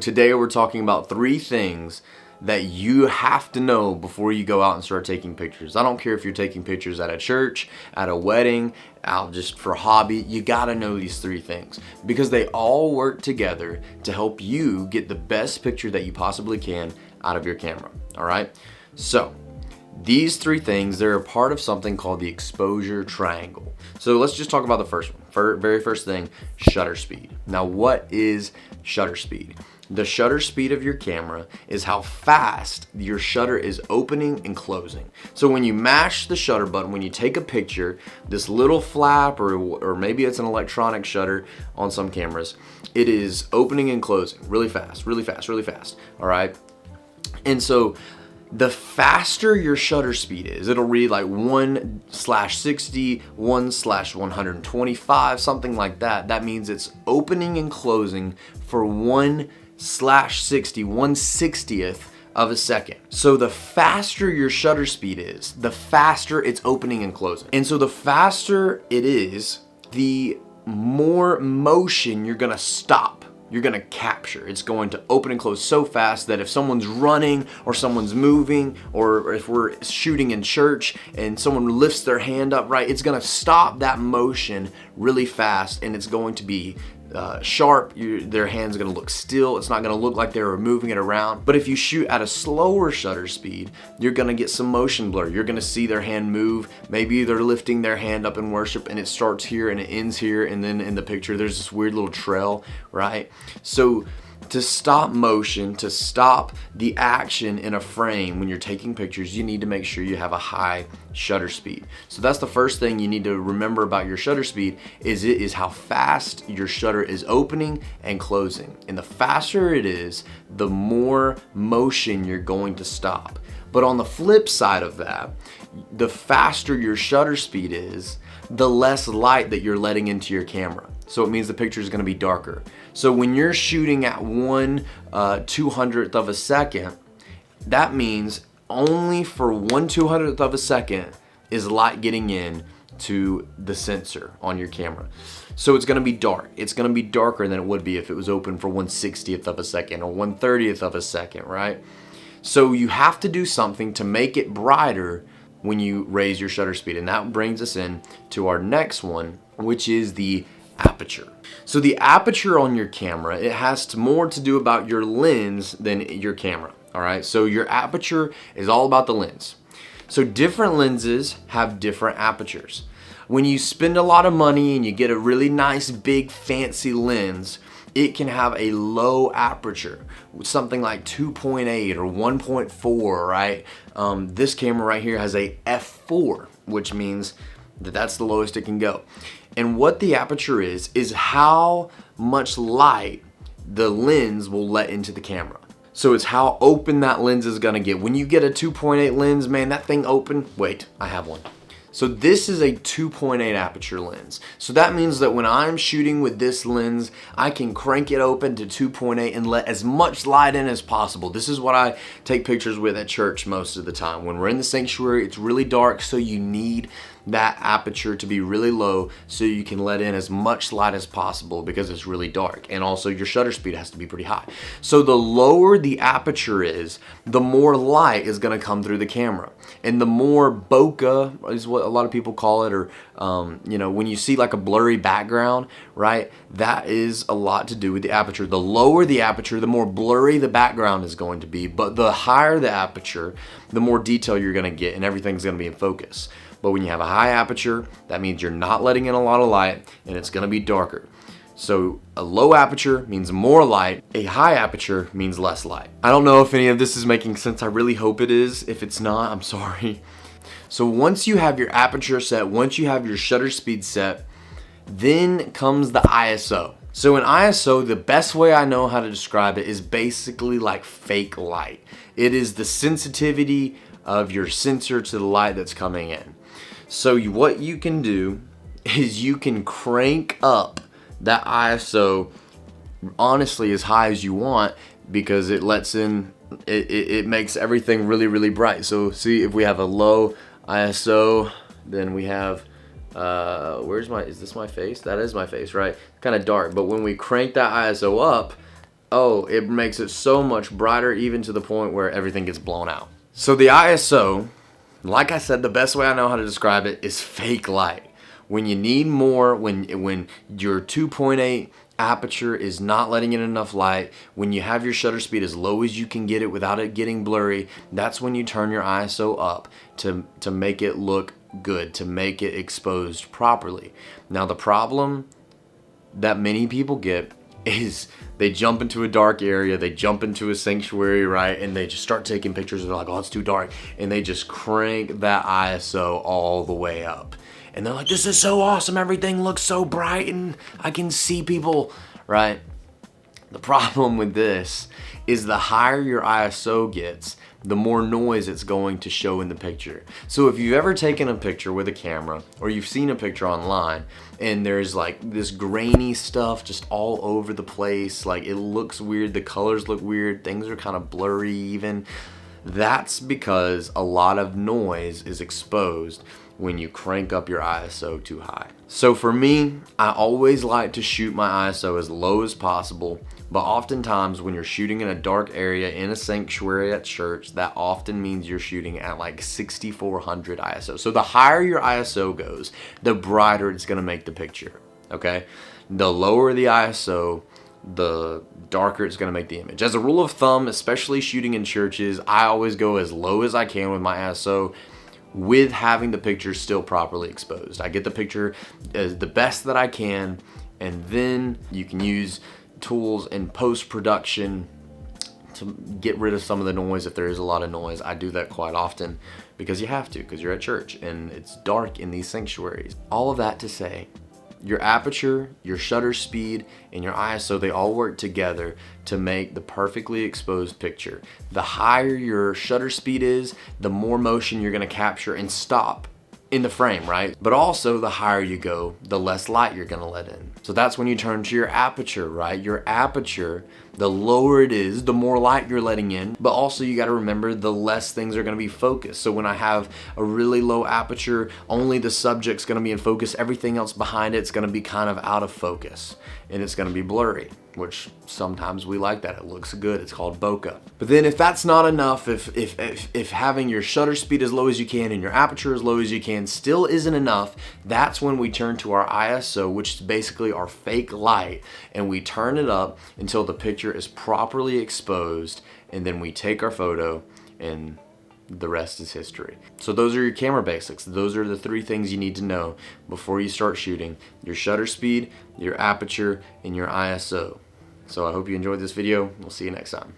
Today we're talking about 3 things that you have to know before you go out and start taking pictures. I don't care if you're taking pictures at a church, at a wedding, out just for hobby. You gotta know these 3 things because they all work together to help you get the best picture that you possibly can out of your camera. All right, so these 3 things, they're a part of something called the exposure triangle. So let's just talk about the first one. Very first thing, shutter speed. Now, what is shutter speed? The shutter speed of your camera is how fast your shutter is opening and closing. So when you mash the shutter button, when you take a picture, this little flap, or maybe it's an electronic shutter on some cameras, it is opening and closing really fast, really fast, really fast. All right. And so the faster your shutter speed is, it'll read like 1/60, 1/125, something like that. That means it's opening and closing for 1/60, 1/60th of a second. So the faster your shutter speed is, the faster it's opening and closing. And so the faster it is, the more motion you're gonna stop. You're gonna capture. It's going to open and close so fast that if someone's running or someone's moving, or if we're shooting in church and someone lifts their hand up, right, it's gonna stop that motion really fast, and it's going to be sharp. Their hand's gonna look still. It's not gonna look like they were moving it around. But if you shoot at a slower shutter speed, you're gonna get some motion blur. You're gonna see their hand move. Maybe they're lifting their hand up in worship and it starts here and it ends here, and then in the picture there's this weird little trail, right? So to stop motion, to stop the action in a frame when you're taking pictures, you need to make sure you have a high shutter speed. So that's the first thing you need to remember about your shutter speed, is it is how fast your shutter is opening and closing. And the faster it is, the more motion you're going to stop. But on the flip side of that, the faster your shutter speed is, the less light that you're letting into your camera. So it means the picture is going to be darker. So when you're shooting at 1/200th of a second, that means only for 1/200th of a second is light getting in to the sensor on your camera. So it's going to be dark. It's going to be darker than it would be if it was open for 1/60th of a second or 1/30th of a second, right? So you have to do something to make it brighter when you raise your shutter speed. And that brings us in to our next one, which is the aperture. So the aperture on your camera, it has more to do about your lens than your camera. All right, so your aperture is all about the lens. So different lenses have different apertures. When you spend a lot of money and you get a really nice big fancy lens, it can have a low aperture, something like 2.8 or 1.4, right? This camera right here has a f4, which means that that's the lowest it can go. And what the aperture is how much light the lens will let into the camera. So it's how open that lens is gonna get. When you get a 2.8 lens, man, that thing open, wait, I have one. So this is a 2.8 aperture lens. So that means that when I'm shooting with this lens, I can crank it open to 2.8 and let as much light in as possible. This is what I take pictures with at church most of the time. When we're in the sanctuary, it's really dark, so you need that aperture to be really low so you can let in as much light as possible because it's really dark. And also your shutter speed has to be pretty high. So the lower the aperture is, the more light is gonna come through the camera. And the more bokeh is what a lot of people call it, or when you see like a blurry background, right? That is a lot to do with the aperture. The lower the aperture, the more blurry the background is going to be, but the higher the aperture, the more detail you're gonna get and everything's gonna be in focus. But when you have a high aperture, that means you're not letting in a lot of light and it's gonna be darker. So a low aperture means more light, a high aperture means less light. I don't know if any of this is making sense. I really hope it is. If it's not, I'm sorry. So once you have your aperture set, once you have your shutter speed set, then comes the ISO. So in ISO, the best way I know how to describe it is basically like fake light. It is the sensitivity of your sensor to the light that's coming in. So what you can do is you can crank up that ISO honestly as high as you want, because it lets in, it makes everything really, really bright. So see, if we have a low ISO, then we have, is this my face? That is my face, right? Kind of dark. But when we crank that ISO up, oh, it makes it so much brighter, even to the point where everything gets blown out. So the ISO, like I said, the best way I know how to describe it is fake light. When you need more, when your 2.8 aperture is not letting in enough light, when you have your shutter speed as low as you can get it without it getting blurry, that's when you turn your ISO up to make it look good, to make it exposed properly. Now the problem that many people get is they jump into a dark area, they jump into a sanctuary, right, and they just start taking pictures. They're like, oh, it's too dark, and they just crank that ISO all the way up, and they're like, this is so awesome, everything looks so bright and I can see people, right? The problem with this is the higher your ISO gets, the more noise it's going to show in the picture. So if you've ever taken a picture with a camera, or you've seen a picture online, and there's like this grainy stuff just all over the place, like it looks weird, the colors look weird, things are kind of blurry even, that's because a lot of noise is exposed when you crank up your ISO too high. So for me, I always like to shoot my ISO as low as possible, but oftentimes when you're shooting in a dark area in a sanctuary at church, that often means you're shooting at like 6400 ISO. So the higher your ISO goes, the brighter it's gonna make the picture, okay? The lower the ISO, the darker it's gonna make the image. As a rule of thumb, especially shooting in churches, I always go as low as I can with my ISO, with having the picture still properly exposed. I get the picture as the best that I can, and then you can use tools in post-production to get rid of some of the noise if there is a lot of noise. I do that quite often because you have to, because you're at church and it's dark in these sanctuaries. All of that to say, your aperture, your shutter speed, and your ISO, they all work together to make the perfectly exposed picture. The higher your shutter speed is, the more motion you're gonna capture and stop in the frame, right? But also the higher you go, the less light you're gonna let in. So that's when you turn to your aperture, right? Your aperture, the lower it is, the more light you're letting in, but also you gotta remember the less things are gonna be focused. So when I have a really low aperture, only the subject's gonna be in focus, everything else behind it's gonna be kind of out of focus, and it's gonna be blurry, which sometimes we like that. It looks good, it's called bokeh. But then if that's not enough, if having your shutter speed as low as you can and your aperture as low as you can still isn't enough, that's when we turn to our ISO, which is basically our fake light, and we turn it up until the picture is properly exposed, and then we take our photo, and the rest is history. So those are your camera basics. Those are the 3 things you need to know before you start shooting: your shutter speed, your aperture, and your ISO. So I hope you enjoyed this video. We'll see you next time.